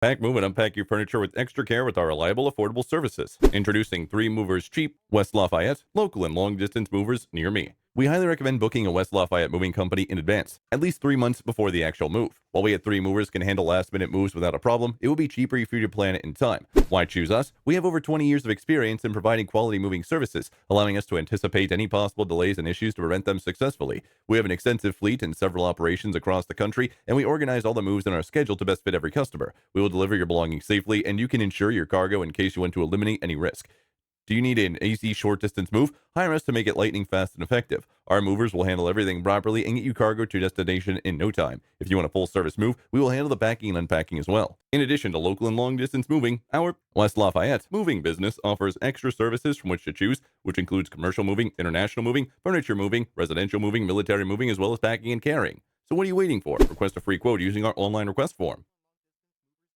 Pack, move, and unpack your furniture with extra care with our reliable, affordable services. Introducing 3 Movers Cheap, West Lafayette, local and long distance movers near me. We highly recommend booking a West Lafayette moving company in advance, at least 3 months before the actual move. While we at 3 Movers can handle last minute moves without a problem, it will be cheaper for you to plan it in time. Why choose us? We have over 20 years of experience in providing quality moving services, allowing us to anticipate any possible delays and issues to prevent them successfully. We have an extensive fleet and several operations across the country, and we organize all the moves in our schedule to best fit every customer. We will deliver your belongings safely, and you can insure your cargo in case you want to eliminate any risk. Do you need an easy, short distance move? Hire us to make it lightning fast and effective. Our movers will handle everything properly and get you cargo to your destination in no time. If you want a full service move, we will handle the packing and unpacking as well. In addition to local and long distance moving, our West Lafayette moving business offers extra services from which to choose, which includes commercial moving, international moving, furniture moving, residential moving, military moving, as well as packing and carrying. So what are you waiting for? Request a free quote using our online request form.